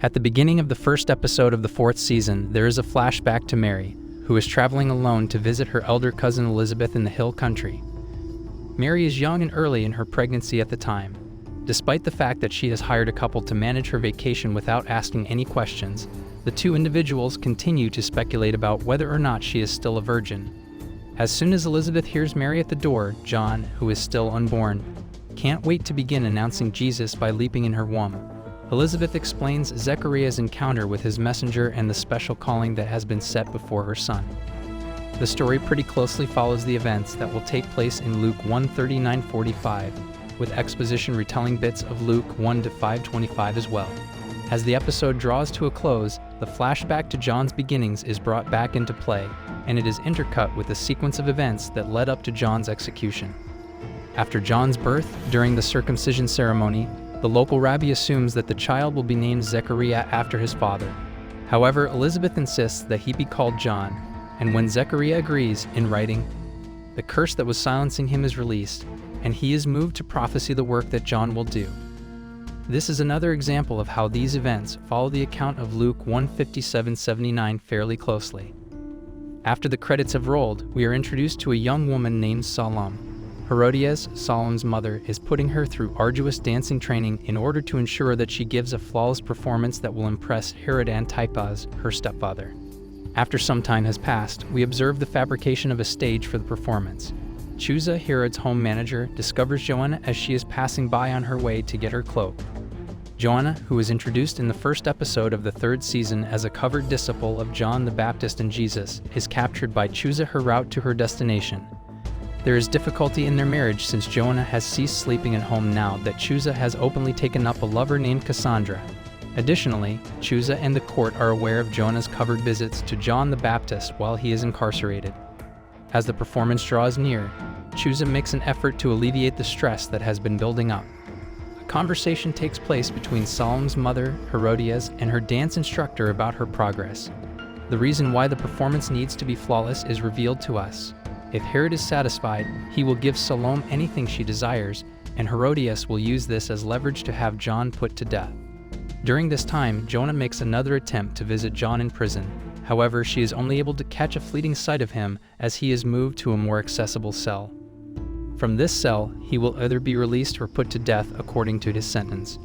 At the beginning of the first episode of the fourth season, there is a flashback to Mary, who is traveling alone to visit her elder cousin Elizabeth in the hill country. Mary is young and early in her pregnancy at the time. Despite the fact that she has hired a couple to manage her vacation without asking any questions, the two individuals continue to speculate about whether or not she is still a virgin. As soon as Elizabeth hears Mary at the door, John, who is still unborn, can't wait to begin announcing Jesus by leaping in her womb. Elizabeth explains Zechariah's encounter with his messenger and the special calling that has been set before her son. The story pretty closely follows the events that will take place in Luke 1:39-45, with exposition retelling bits of Luke 1-5:25 as well. As the episode draws to a close, the flashback to John's beginnings is brought back into play, and it is intercut with a sequence of events that led up to John's execution. After John's birth, during the circumcision ceremony, the local rabbi assumes that the child will be named Zechariah after his father. However, Elizabeth insists that he be called John, and when Zechariah agrees, in writing, the curse that was silencing him is released, and he is moved to prophesy the work that John will do. This is another example of how these events follow the account of Luke 1:57-79 fairly closely. After the credits have rolled, we are introduced to a young woman named Salome. Herodias, Salome's mother, is putting her through arduous dancing training in order to ensure that she gives a flawless performance that will impress Herod Antipas, her stepfather. After some time has passed, we observe the fabrication of a stage for the performance. Chusa, Herod's home manager, discovers Joanna as she is passing by on her way to get her cloak. Joanna, who was introduced in the first episode of the third season as a covered disciple of John the Baptist and Jesus, is captured by Chusa her route to her destination. There is difficulty in their marriage since Joanna has ceased sleeping at home now that Chusa has openly taken up a lover named Cassandra. Additionally, Chusa and the court are aware of Joanna's covered visits to John the Baptist while he is incarcerated. As the performance draws near, Chusa makes an effort to alleviate the stress that has been building up. A conversation takes place between Salome's mother, Herodias, and her dance instructor about her progress. The reason why the performance needs to be flawless is revealed to us. If Herod is satisfied, he will give Salome anything she desires, and Herodias will use this as leverage to have John put to death. During this time, Joanna makes another attempt to visit John in prison. However, she is only able to catch a fleeting sight of him as he is moved to a more accessible cell. From this cell, he will either be released or put to death according to his sentence.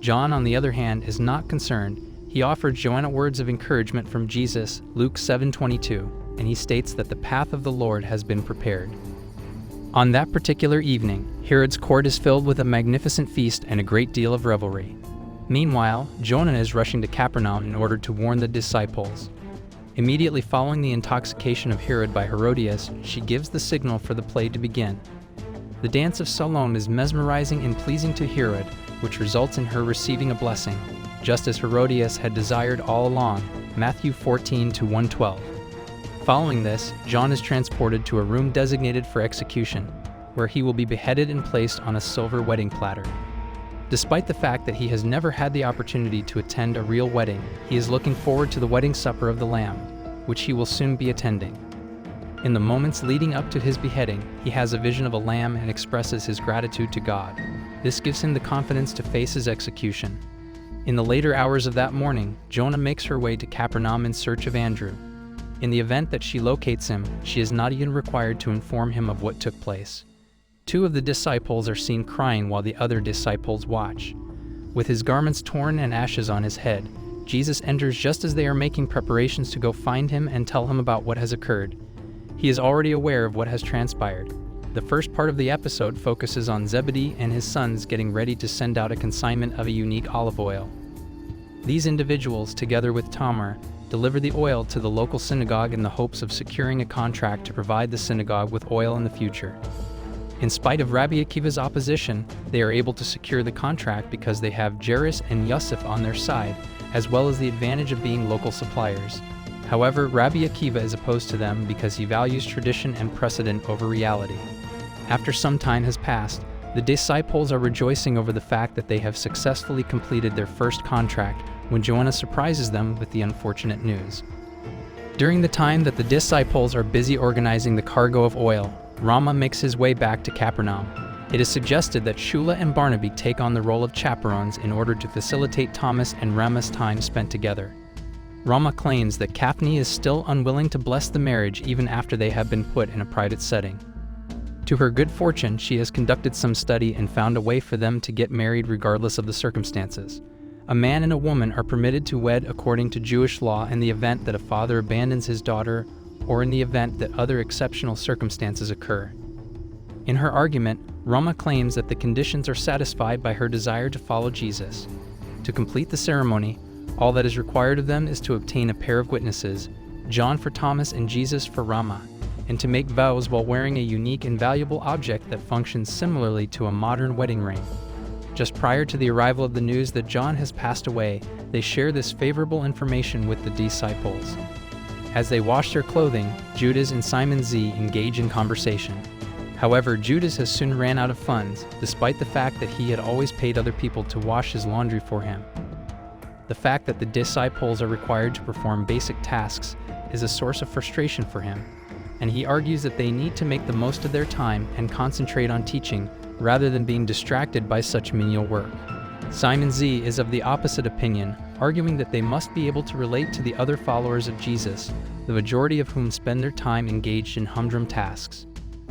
John, on the other hand, is not concerned. He offers Joanna words of encouragement from Jesus, Luke 7:22, and he states that the path of the Lord has been prepared. On that particular evening, Herod's court is filled with a magnificent feast and a great deal of revelry. Meanwhile, Joanna is rushing to Capernaum in order to warn the disciples. Immediately following the intoxication of Herod by Herodias, she gives the signal for the play to begin. The dance of Salome is mesmerizing and pleasing to Herod, which results in her receiving a blessing, just as Herodias had desired all along, Matthew 14:1-12. Following this, John is transported to a room designated for execution, where he will be beheaded and placed on a silver wedding platter. Despite the fact that he has never had the opportunity to attend a real wedding, he is looking forward to the wedding supper of the Lamb, which he will soon be attending. In the moments leading up to his beheading, he has a vision of a lamb and expresses his gratitude to God. This gives him the confidence to face his execution. In the later hours of that morning, Joanna makes her way to Capernaum in search of Andrew. In the event that she locates him, she is not even required to inform him of what took place. Two of the disciples are seen crying while the other disciples watch. With his garments torn and ashes on his head, Jesus enters just as they are making preparations to go find him and tell him about what has occurred. He is already aware of what has transpired. The first part of the episode focuses on Zebedee and his sons getting ready to send out a consignment of a unique olive oil. These individuals, together with Tamar, deliver the oil to the local synagogue in the hopes of securing a contract to provide the synagogue with oil in the future. In spite of Rabbi Akiva's opposition, they are able to secure the contract because they have Jairus and Yosef on their side, as well as the advantage of being local suppliers. However, Rabbi Akiva is opposed to them because he values tradition and precedent over reality. After some time has passed, the disciples are rejoicing over the fact that they have successfully completed their first contract when Joanna surprises them with the unfortunate news. During the time that the disciples are busy organizing the cargo of oil, Rama makes his way back to Capernaum. It is suggested that Shula and Barnaby take on the role of chaperones in order to facilitate Thomas and Rama's time spent together. Rama claims that Kaphne is still unwilling to bless the marriage even after they have been put in a private setting. To her good fortune, she has conducted some study and found a way for them to get married regardless of the circumstances. A man and a woman are permitted to wed according to Jewish law in the event that a father abandons his daughter or in the event that other exceptional circumstances occur. In her argument, Rama claims that the conditions are satisfied by her desire to follow Jesus. To complete the ceremony, all that is required of them is to obtain a pair of witnesses, John for Thomas and Jesus for Rama, and to make vows while wearing a unique and valuable object that functions similarly to a modern wedding ring. Just prior to the arrival of the news that John has passed away, they share this favorable information with the disciples. As they wash their clothing, Judas and Simon Z engage in conversation. However, Judas has soon ran out of funds, despite the fact that he had always paid other people to wash his laundry for him. The fact that the disciples are required to perform basic tasks is a source of frustration for him, and he argues that they need to make the most of their time and concentrate on teaching rather than being distracted by such menial work. Simon Z is of the opposite opinion, arguing that they must be able to relate to the other followers of Jesus, the majority of whom spend their time engaged in humdrum tasks.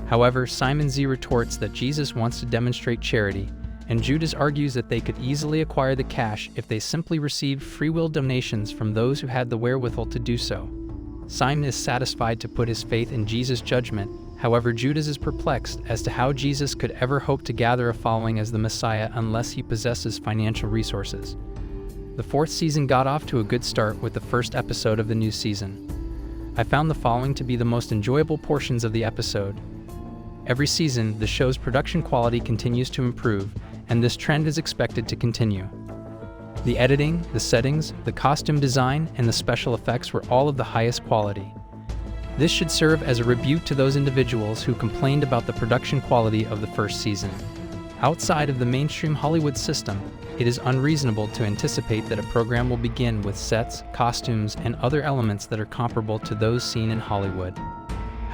However, Simon Z retorts that Jesus wants to demonstrate charity, and Judas argues that they could easily acquire the cash if they simply received free will donations from those who had the wherewithal to do so. Simon is satisfied to put his faith in Jesus' judgment. However, Judas is perplexed as to how Jesus could ever hope to gather a following as the Messiah unless he possesses financial resources. The fourth season got off to a good start with the first episode of the new season. I found the following to be the most enjoyable portions of the episode. Every season, the show's production quality continues to improve, and this trend is expected to continue. The editing, the settings, the costume design, and the special effects were all of the highest quality. This should serve as a rebuke to those individuals who complained about the production quality of the first season. Outside of the mainstream Hollywood system, it is unreasonable to anticipate that a program will begin with sets, costumes, and other elements that are comparable to those seen in Hollywood.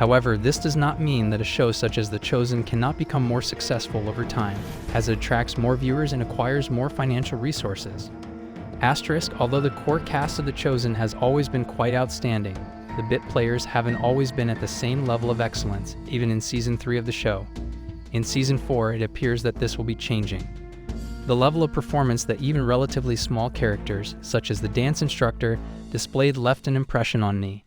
However, this does not mean that a show such as The Chosen cannot become more successful over time, as it attracts more viewers and acquires more financial resources. Asterisk, although the core cast of The Chosen has always been quite outstanding, the bit players haven't always been at the same level of excellence, even in Season 3 of the show. In Season 4, it appears that this will be changing. The level of performance that even relatively small characters, such as the dance instructor, displayed left an impression on me.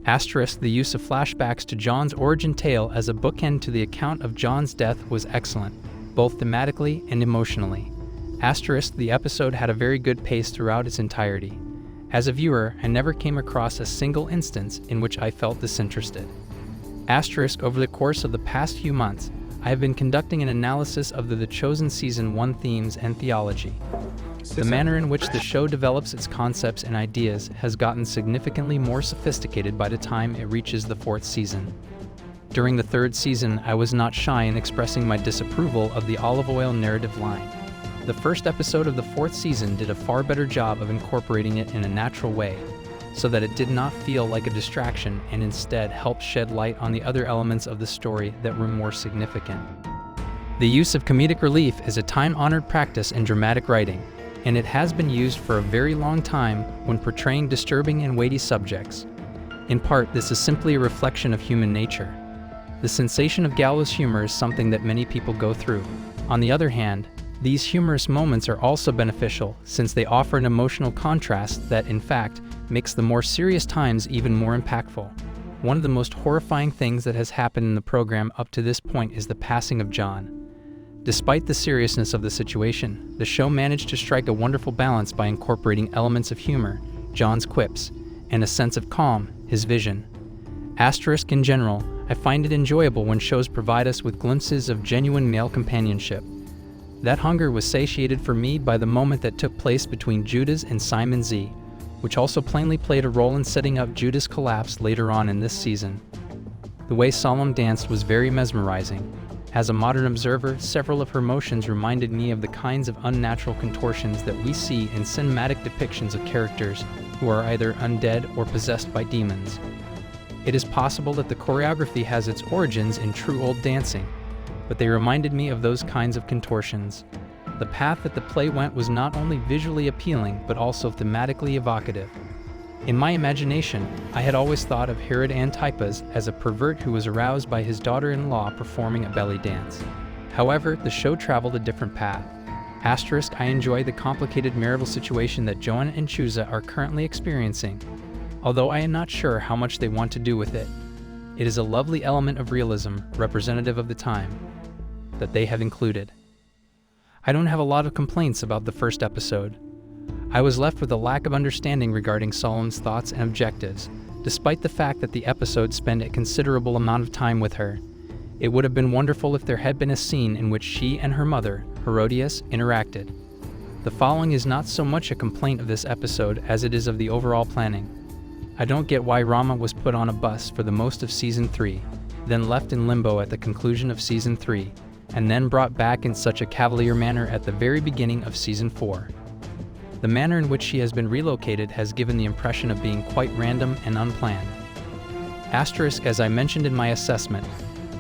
Asterisk, the use of flashbacks to John's origin tale as a bookend to the account of John's death was excellent, both thematically and emotionally. Asterisk, the episode had a very good pace throughout its entirety. As a viewer, I never came across a single instance in which I felt disinterested. Asterisk, over the course of the past few months, I have been conducting an analysis of the Chosen Season 1 themes and theology. The manner in which the show develops its concepts and ideas has gotten significantly more sophisticated by the time it reaches the fourth season. During the third season, I was not shy in expressing my disapproval of the olive oil narrative line. The first episode of the fourth season did a far better job of incorporating it in a natural way, so that it did not feel like a distraction and instead helped shed light on the other elements of the story that were more significant. The use of comedic relief is a time-honored practice in dramatic writing, and it has been used for a very long time when portraying disturbing and weighty subjects. In part, this is simply a reflection of human nature. The sensation of gallows humor is something that many people go through. On the other hand, these humorous moments are also beneficial since they offer an emotional contrast that, in fact, makes the more serious times even more impactful. One of the most horrifying things that has happened in the program up to this point is the passing of John. Despite the seriousness of the situation, the show managed to strike a wonderful balance by incorporating elements of humor, John's quips, and a sense of calm, his vision. Asterisk, in general, I find it enjoyable when shows provide us with glimpses of genuine male companionship. That hunger was satiated for me by the moment that took place between Judas and Simon Z, which also plainly played a role in setting up Judas' collapse later on in this season. The way Solemn danced was very mesmerizing. As a modern observer, several of her motions reminded me of the kinds of unnatural contortions that we see in cinematic depictions of characters who are either undead or possessed by demons. It is possible that the choreography has its origins in true old dancing, but they reminded me of those kinds of contortions. The path that the play went was not only visually appealing, but also thematically evocative. In my imagination, I had always thought of Herod Antipas as a pervert who was aroused by his daughter-in-law performing a belly dance. However, the show traveled a different path. I enjoy the complicated marital situation that Joanna and Chusa are currently experiencing, although I am not sure how much they want to do with it. It is a lovely element of realism, representative of the time, that they have included. I don't have a lot of complaints about the first episode. I was left with a lack of understanding regarding Solomon's thoughts and objectives, despite the fact that the episode spent a considerable amount of time with her. It would have been wonderful if there had been a scene in which she and her mother, Herodias, interacted. The following is not so much a complaint of this episode as it is of the overall planning. I don't get why Rama was put on a bus for the most of Season 3, then left in limbo at the conclusion of Season 3, and then brought back in such a cavalier manner at the very beginning of Season 4. The manner in which she has been relocated has given the impression of being quite random and unplanned. As I mentioned in my assessment,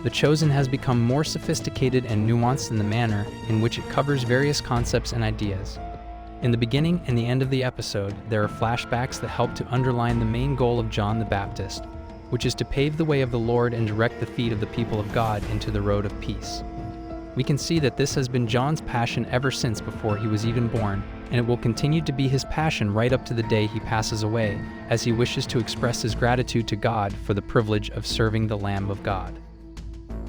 The Chosen has become more sophisticated and nuanced in the manner in which it covers various concepts and ideas. In the beginning and the end of the episode, there are flashbacks that help to underline the main goal of John the Baptist, which is to pave the way of the Lord and direct the feet of the people of God into the road of peace. We can see that this has been John's passion ever since before he was even born, and it will continue to be his passion right up to the day he passes away, as he wishes to express his gratitude to God for the privilege of serving the Lamb of God.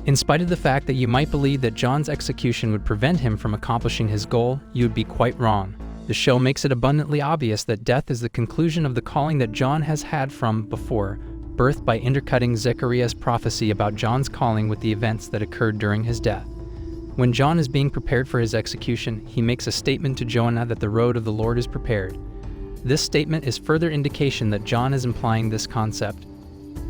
In spite of the fact that you might believe that John's execution would prevent him from accomplishing his goal, you would be quite wrong. The show makes it abundantly obvious that death is the conclusion of the calling that John has had from before birth by intercutting Zechariah's prophecy about John's calling with the events that occurred during his death. When John is being prepared for his execution, he makes a statement to Joanna that the road of the Lord is prepared. This statement is further indication that John is implying this concept.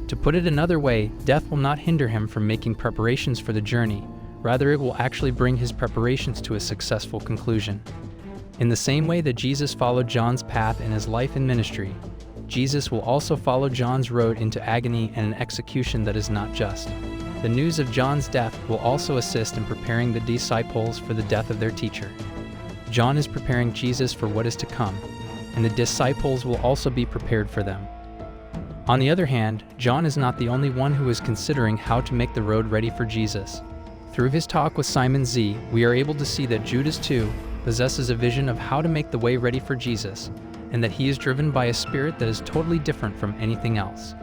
To put it another way, death will not hinder him from making preparations for the journey. Rather, it will actually bring his preparations to a successful conclusion. In the same way that Jesus followed John's path in his life and ministry, Jesus will also follow John's road into agony and an execution that is not just. The news of John's death will also assist in preparing the disciples for the death of their teacher. John is preparing Jesus for what is to come, and the disciples will also be prepared for them. On the other hand, John is not the only one who is considering how to make the road ready for Jesus. Through his talk with Simon Z, we are able to see that Judas too possesses a vision of how to make the way ready for Jesus, and that he is driven by a spirit that is totally different from anything else.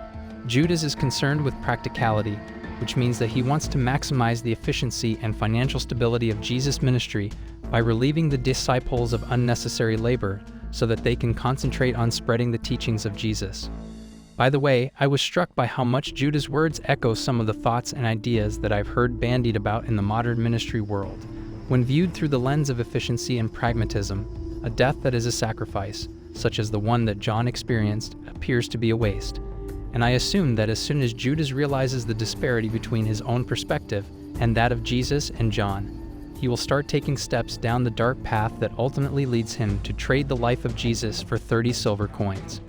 Judas is concerned with practicality, which means that he wants to maximize the efficiency and financial stability of Jesus' ministry by relieving the disciples of unnecessary labor so that they can concentrate on spreading the teachings of Jesus. By the way, I was struck by how much Judas' words echo some of the thoughts and ideas that I've heard bandied about in the modern ministry world. When viewed through the lens of efficiency and pragmatism, a death that is a sacrifice, such as the one that John experienced, appears to be a waste. And I assume that as soon as Judas realizes the disparity between his own perspective and that of Jesus and John, he will start taking steps down the dark path that ultimately leads him to trade the life of Jesus for 30 silver coins.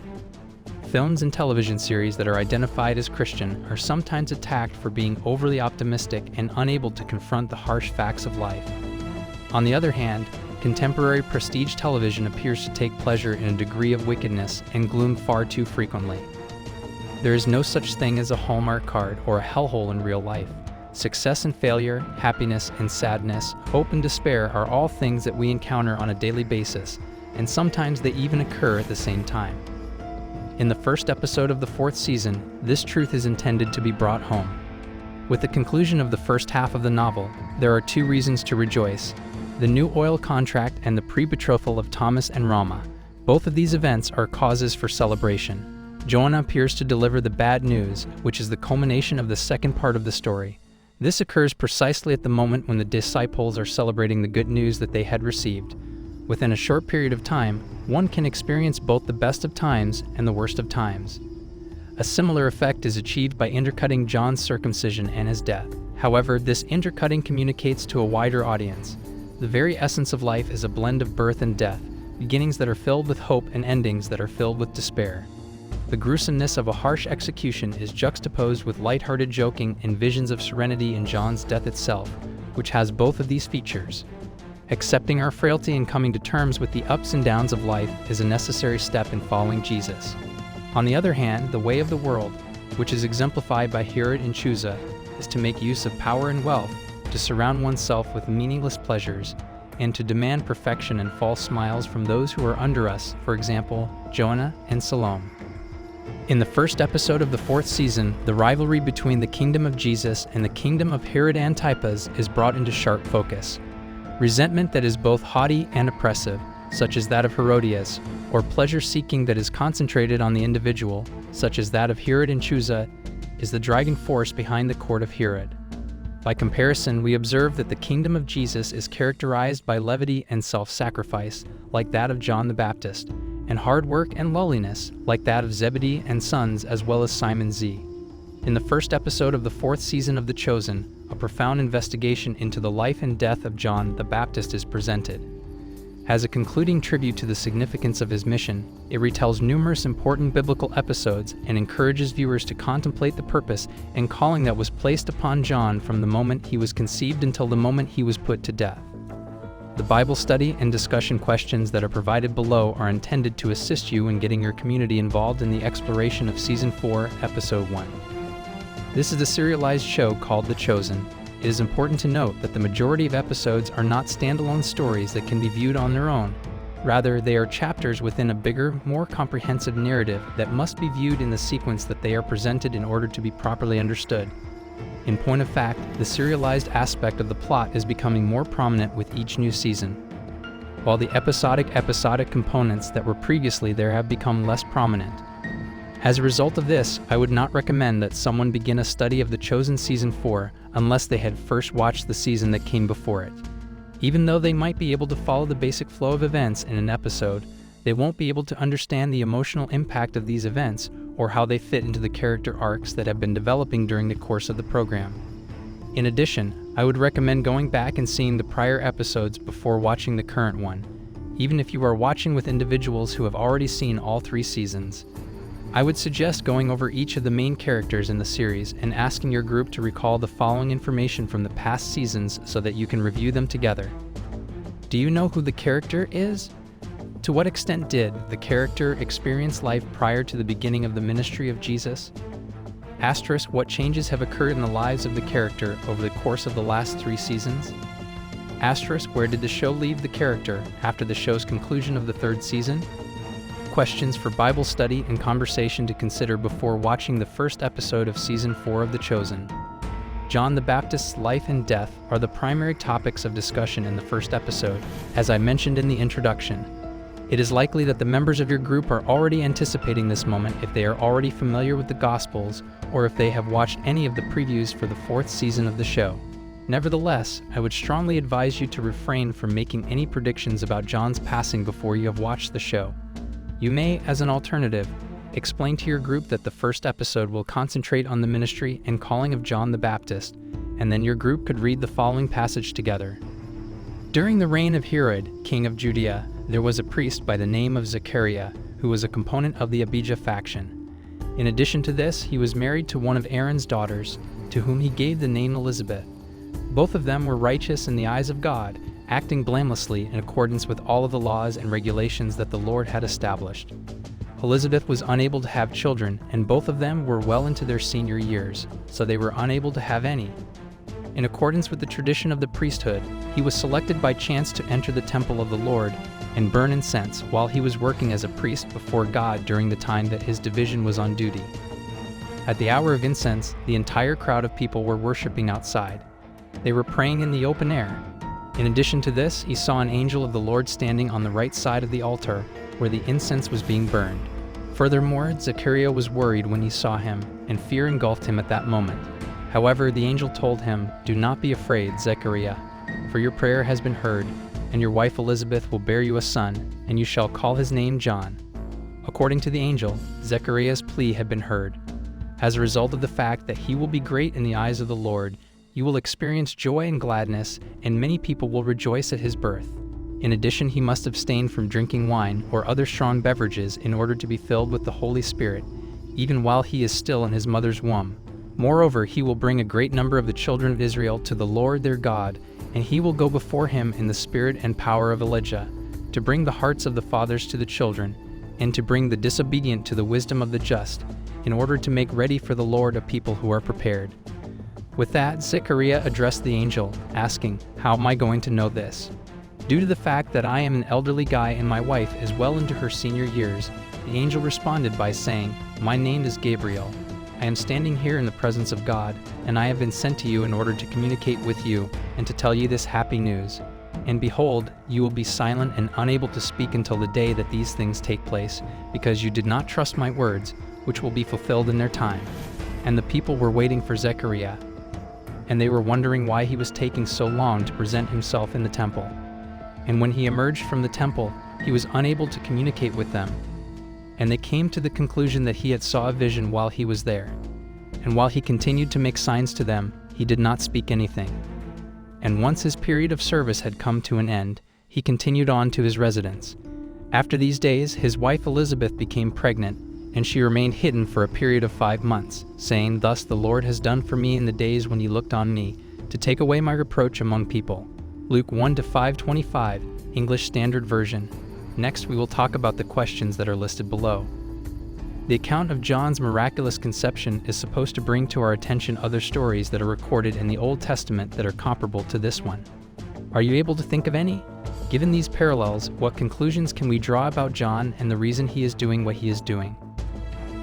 Films and television series that are identified as Christian are sometimes attacked for being overly optimistic and unable to confront the harsh facts of life. On the other hand, contemporary prestige television appears to take pleasure in a degree of wickedness and gloom far too frequently. There is no such thing as a Hallmark card or a hellhole in real life. Success and failure, happiness and sadness, hope and despair are all things that we encounter on a daily basis, and sometimes they even occur at the same time. In the first episode of the 4th season, this truth is intended to be brought home. With the conclusion of the first half of the novel, there are 2 reasons to rejoice: the new oil contract and the pre-betrothal of Thomas and Rama. Both of these events are causes for celebration. Joanna appears to deliver the bad news, which is the culmination of the second part of the story. This occurs precisely at the moment when the disciples are celebrating the good news that they had received. Within a short period of time, one can experience both the best of times and the worst of times. A similar effect is achieved by intercutting John's circumcision and his death. However, this intercutting communicates to a wider audience. The very essence of life is a blend of birth and death, beginnings that are filled with hope and endings that are filled with despair. The gruesomeness of a harsh execution is juxtaposed with light-hearted joking and visions of serenity in John's death itself, which has both of these features. Accepting our frailty and coming to terms with the ups and downs of life is a necessary step in following Jesus. On the other hand, the way of the world, which is exemplified by Herod and Chuza, is to make use of power and wealth, to surround oneself with meaningless pleasures, and to demand perfection and false smiles from those who are under us, for example, Jonah and Salome. In the first episode of the 4th season, the rivalry between the kingdom of Jesus and the kingdom of Herod Antipas is brought into sharp focus. Resentment that is both haughty and oppressive, such as that of Herodias, or pleasure-seeking that is concentrated on the individual, such as that of Herod and Chuza, is the driving force behind the court of Herod. By comparison, we observe that the kingdom of Jesus is characterized by levity and self-sacrifice, like that of John the Baptist, and hard work and lowliness, like that of Zebedee and sons as well as Simon Z. In the first episode of the 4th season of The Chosen, a profound investigation into the life and death of John the Baptist is presented. As a concluding tribute to the significance of his mission, it retells numerous important biblical episodes and encourages viewers to contemplate the purpose and calling that was placed upon John from the moment he was conceived until the moment he was put to death. The Bible study and discussion questions that are provided below are intended to assist you in getting your community involved in the exploration of Season 4, Episode 1. This is a serialized show called The Chosen. It is important to note that the majority of episodes are not standalone stories that can be viewed on their own. Rather, they are chapters within a bigger, more comprehensive narrative that must be viewed in the sequence that they are presented in order to be properly understood. In point of fact, the serialized aspect of the plot is becoming more prominent with each new season, while the episodic components that were previously there have become less prominent. As a result of this, I would not recommend that someone begin a study of The Chosen Season 4 unless they had first watched the season that came before it. Even though they might be able to follow the basic flow of events in an episode, they won't be able to understand the emotional impact of these events or how they fit into the character arcs that have been developing during the course of the program. In addition, I would recommend going back and seeing the prior episodes before watching the current one, even if you are watching with individuals who have already seen all 3 seasons. I would suggest going over each of the main characters in the series and asking your group to recall the following information from the past seasons so that you can review them together. Do you know who the character is? To what extent did the character experience life prior to the beginning of the ministry of Jesus? Asterisk, what changes have occurred in the lives of the character over the course of the last 3 seasons? Asterisk, where did the show leave the character after the show's conclusion of the 3rd season? Questions for Bible study and conversation to consider before watching the first episode of Season 4 of The Chosen. John the Baptist's life and death are the primary topics of discussion in the first episode, as I mentioned in the introduction. It is likely that the members of your group are already anticipating this moment if they are already familiar with the Gospels or if they have watched any of the previews for the 4th season of the show. Nevertheless, I would strongly advise you to refrain from making any predictions about John's passing before you have watched the show. You may, as an alternative, explain to your group that the first episode will concentrate on the ministry and calling of John the Baptist, and then your group could read the following passage together. During the reign of Herod, king of Judea, there was a priest by the name of Zechariah, who was a component of the Abijah faction. In addition to this, he was married to one of Aaron's daughters, to whom he gave the name Elizabeth. Both of them were righteous in the eyes of God, acting blamelessly in accordance with all of the laws and regulations that the Lord had established. Elizabeth was unable to have children, and both of them were well into their senior years, so they were unable to have any. In accordance with the tradition of the priesthood, he was selected by chance to enter the temple of the Lord and burn incense while he was working as a priest before God during the time that his division was on duty. At the hour of incense, the entire crowd of people were worshiping outside. They were praying in the open air. In addition to this, he saw an angel of the Lord standing on the right side of the altar where the incense was being burned. Furthermore, Zechariah was worried when he saw him, and fear engulfed him at that moment. However, the angel told him, "Do not be afraid, Zechariah, for your prayer has been heard, and your wife Elizabeth will bear you a son, and you shall call his name John." According to the angel, Zechariah's plea had been heard. As a result of the fact that he will be great in the eyes of the Lord, you will experience joy and gladness, and many people will rejoice at his birth. In addition, he must abstain from drinking wine or other strong beverages in order to be filled with the Holy Spirit, even while he is still in his mother's womb. Moreover, he will bring a great number of the children of Israel to the Lord their God, and he will go before him in the spirit and power of Elijah, to bring the hearts of the fathers to the children, and to bring the disobedient to the wisdom of the just, in order to make ready for the Lord a people who are prepared." With that, Zechariah addressed the angel, asking, "How am I going to know this? Due to the fact that I am an elderly guy and my wife is well into her senior years," the angel responded by saying, "My name is Gabriel. I am standing here in the presence of God, and I have been sent to you in order to communicate with you and to tell you this happy news. And behold, you will be silent and unable to speak until the day that these things take place, because you did not trust my words, which will be fulfilled in their time." And the people were waiting for Zechariah, and they were wondering why he was taking so long to present himself in the temple. And when he emerged from the temple, he was unable to communicate with them. And they came to the conclusion that he had saw a vision while he was there. And while he continued to make signs to them, he did not speak anything. And once his period of service had come to an end, he continued on to his residence. After these days, his wife Elizabeth became pregnant, and she remained hidden for a period of 5 months, saying, "Thus the Lord has done for me in the days when he looked on me, to take away my reproach among people." Luke 1-5:25, English Standard Version. Next, we will talk about the questions that are listed below. The account of John's miraculous conception is supposed to bring to our attention other stories that are recorded in the Old Testament that are comparable to this one. Are you able to think of any? Given these parallels, what conclusions can we draw about John and the reason he is doing what he is doing?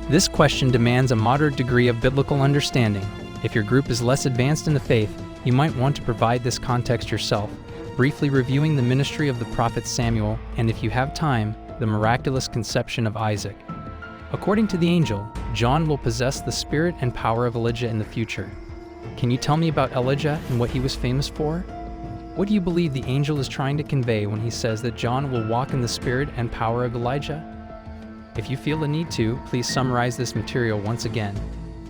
This question demands a moderate degree of biblical understanding. If your group is less advanced in the faith, you might want to provide this context yourself, briefly reviewing the ministry of the prophet Samuel, and if you have time, the miraculous conception of Isaac. According to the angel, John will possess the spirit and power of Elijah in the future. Can you tell me about Elijah and what he was famous for? What do you believe the angel is trying to convey when he says that John will walk in the spirit and power of Elijah? If you feel the need to, please summarize this material once again.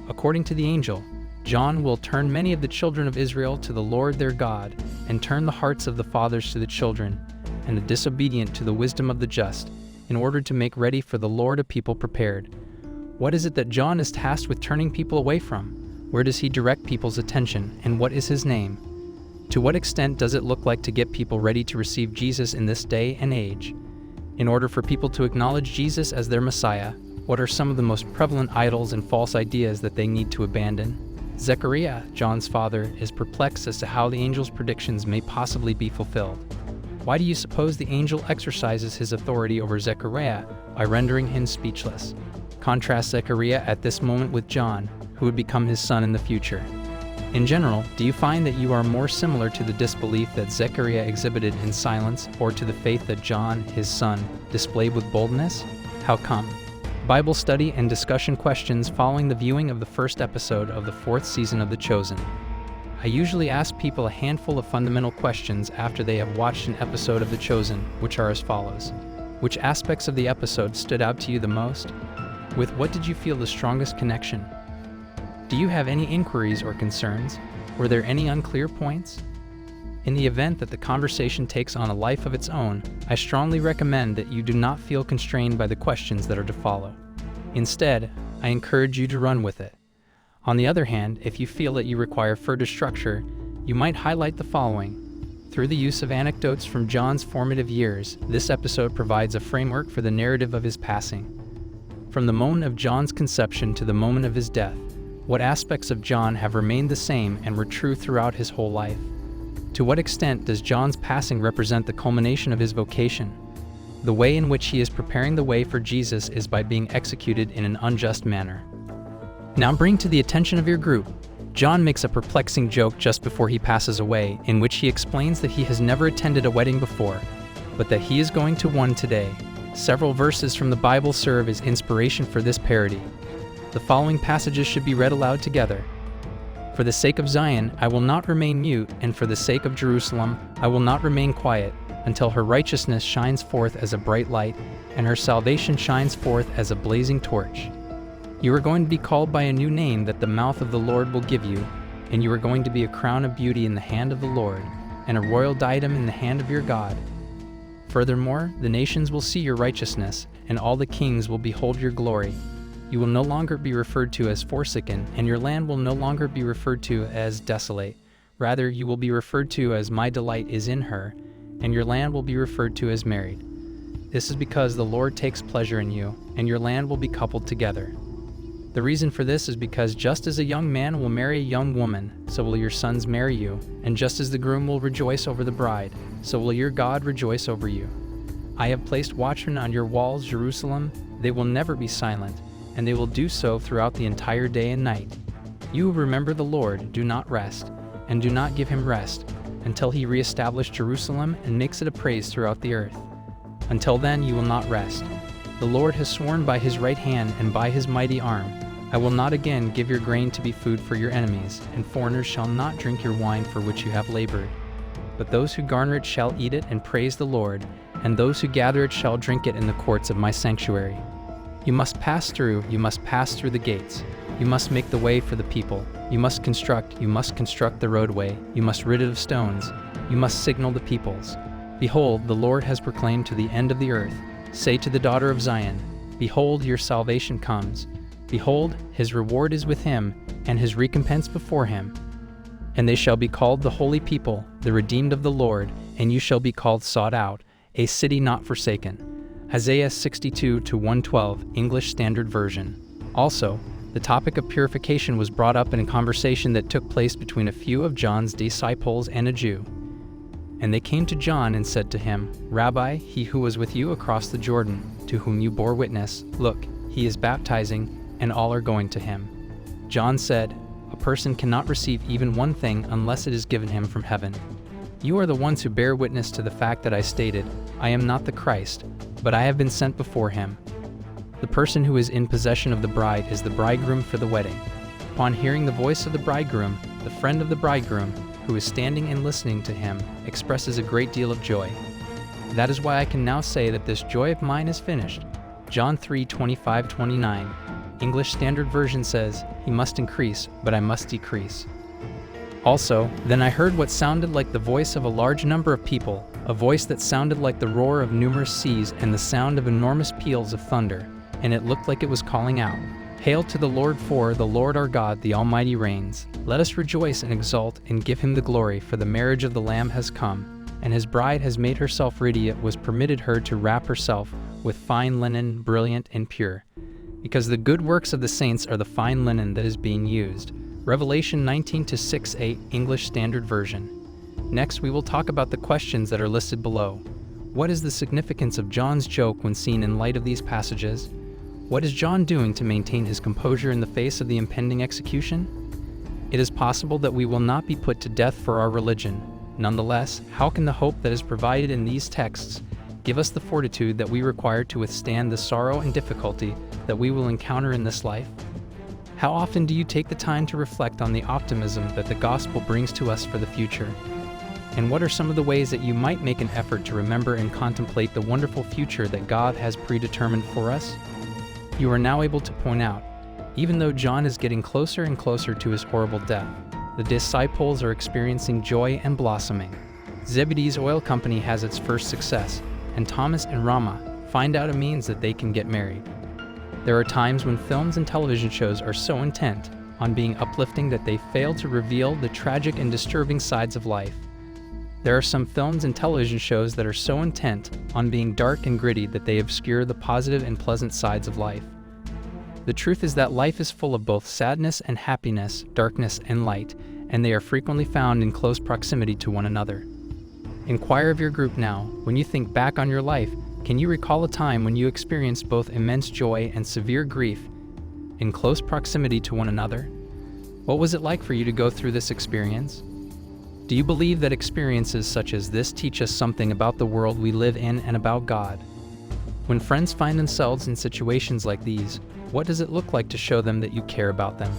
According to the angel, John will turn many of the children of Israel to the Lord their God, and turn the hearts of the fathers to the children, and the disobedient to the wisdom of the just, in order to make ready for the Lord a people prepared. What is it that John is tasked with turning people away from? Where does he direct people's attention, and what is his name? To what extent does it look like to get people ready to receive Jesus in this day and age? In order for people to acknowledge Jesus as their Messiah, what are some of the most prevalent idols and false ideas that they need to abandon? Zechariah, John's father, is perplexed as to how the angel's predictions may possibly be fulfilled. Why do you suppose the angel exercises his authority over Zechariah by rendering him speechless? Contrast Zechariah at this moment with John, who would become his son in the future. In general, do you find that you are more similar to the disbelief that Zechariah exhibited in silence, or to the faith that John, his son, displayed with boldness? How come? Bible study and discussion questions following the viewing of the first episode of the 4th season of The Chosen. I usually ask people a handful of fundamental questions after they have watched an episode of The Chosen, which are as follows. Which aspects of the episode stood out to you the most? With what did you feel the strongest connection? Do you have any inquiries or concerns? Were there any unclear points? In the event that the conversation takes on a life of its own, I strongly recommend that you do not feel constrained by the questions that are to follow. Instead, I encourage you to run with it. On the other hand, if you feel that you require further structure, you might highlight the following. Through the use of anecdotes from John's formative years, this episode provides a framework for the narrative of his passing. From the moment of John's conception to the moment of his death, what aspects of John have remained the same and were true throughout his whole life? To what extent does John's passing represent the culmination of his vocation? The way in which he is preparing the way for Jesus is by being executed in an unjust manner. Now bring to the attention of your group. John makes a perplexing joke just before he passes away, in which he explains that he has never attended a wedding before, but that he is going to one today. Several verses from the Bible serve as inspiration for this parody. The following passages should be read aloud together. For the sake of Zion, I will not remain mute, and for the sake of Jerusalem, I will not remain quiet, until her righteousness shines forth as a bright light, and her salvation shines forth as a blazing torch. You are going to be called by a new name that the mouth of the Lord will give you, and you are going to be a crown of beauty in the hand of the Lord, and a royal diadem in the hand of your God. Furthermore, the nations will see your righteousness, and all the kings will behold your glory. You will no longer be referred to as forsaken, and your land will no longer be referred to as desolate. Rather, you will be referred to as my delight is in her, and your land will be referred to as married. This is because the Lord takes pleasure in you, and your land will be coupled together. The reason for this is because just as a young man will marry a young woman, so will your sons marry you, and just as the groom will rejoice over the bride, so will your God rejoice over you. I have placed watchmen on your walls, Jerusalem. They will never be silent, and they will do so throughout the entire day and night. You who remember the Lord, do not rest, and do not give him rest, until he reestablishes Jerusalem and makes it a praise throughout the earth. Until then you will not rest. The Lord has sworn by his right hand and by his mighty arm, I will not again give your grain to be food for your enemies, and foreigners shall not drink your wine for which you have labored. But those who garner it shall eat it and praise the Lord, and those who gather it shall drink it in the courts of my sanctuary. You must pass through the gates. You must make the way for the people. You must construct the roadway. You must rid it of stones. You must signal the peoples. Behold, the Lord has proclaimed to the end of the earth. Say to the daughter of Zion, behold, your salvation comes. Behold, his reward is with him, and his recompense before him. And they shall be called the holy people, the redeemed of the Lord, and you shall be called sought out, a city not forsaken. Isaiah 62-112, English Standard Version. Also, the topic of purification was brought up in a conversation that took place between a few of John's disciples and a Jew. And they came to John and said to him, Rabbi, he who was with you across the Jordan, to whom you bore witness, look, he is baptizing, and all are going to him. John said, a person cannot receive even one thing unless it is given him from heaven. You are the ones who bear witness to the fact that I stated, I am not the Christ, but I have been sent before him. The person who is in possession of the bride is the bridegroom for the wedding. Upon hearing the voice of the bridegroom, the friend of the bridegroom, who is standing and listening to him, expresses a great deal of joy. That is why I can now say that this joy of mine is finished. John 3:25-29. English Standard Version says, he must increase, but I must decrease. Also, then I heard what sounded like the voice of a large number of people, a voice that sounded like the roar of numerous seas and the sound of enormous peals of thunder, and it looked like it was calling out, Hail to the Lord, for the Lord our God, the Almighty reigns. Let us rejoice and exult and give him the glory, for the marriage of the Lamb has come, and his bride has made herself ready. It was permitted her to wrap herself with fine linen, brilliant and pure, because the good works of the saints are the fine linen that is being used. Revelation 19:6-8, English Standard Version. Next, we will talk about the questions that are listed below. What is the significance of John's joke when seen in light of these passages? What is John doing to maintain his composure in the face of the impending execution? It is possible that we will not be put to death for our religion. Nonetheless, how can the hope that is provided in these texts give us the fortitude that we require to withstand the sorrow and difficulty that we will encounter in this life? How often do you take the time to reflect on the optimism that the gospel brings to us for the future? And what are some of the ways that you might make an effort to remember and contemplate the wonderful future that God has predetermined for us? You are now able to point out, even though John is getting closer and closer to his horrible death, the disciples are experiencing joy and blossoming. Zebedee's oil company has its first success, and Thomas and Rama find out a means that they can get married. There are times when films and television shows are so intent on being uplifting that they fail to reveal the tragic and disturbing sides of life. There are some films and television shows that are so intent on being dark and gritty that they obscure the positive and pleasant sides of life. The truth is that life is full of both sadness and happiness, darkness and light, and they are frequently found in close proximity to one another. Inquire of your group now. When you think back on your life, can you recall a time when you experienced both immense joy and severe grief in close proximity to one another? What was it like for you to go through this experience? Do you believe that experiences such as this teach us something about the world we live in and about God? When friends find themselves in situations like these, what does it look like to show them that you care about them?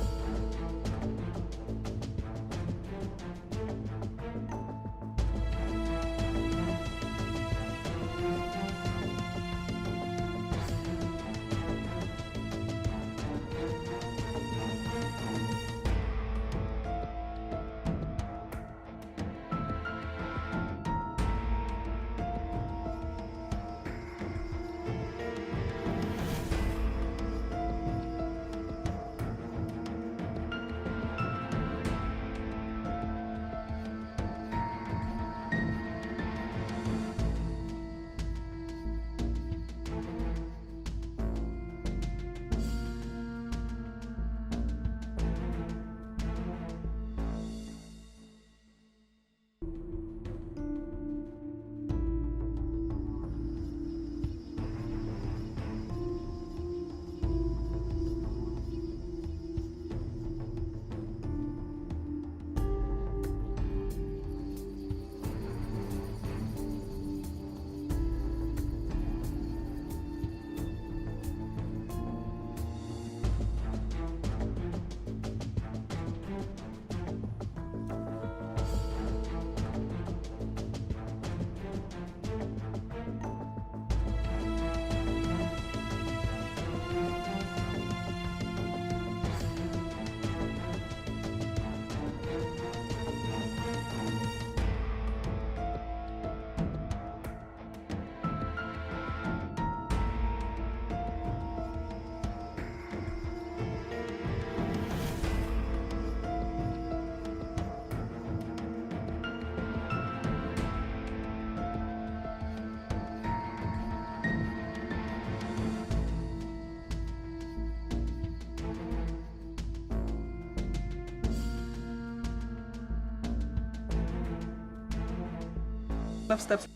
steps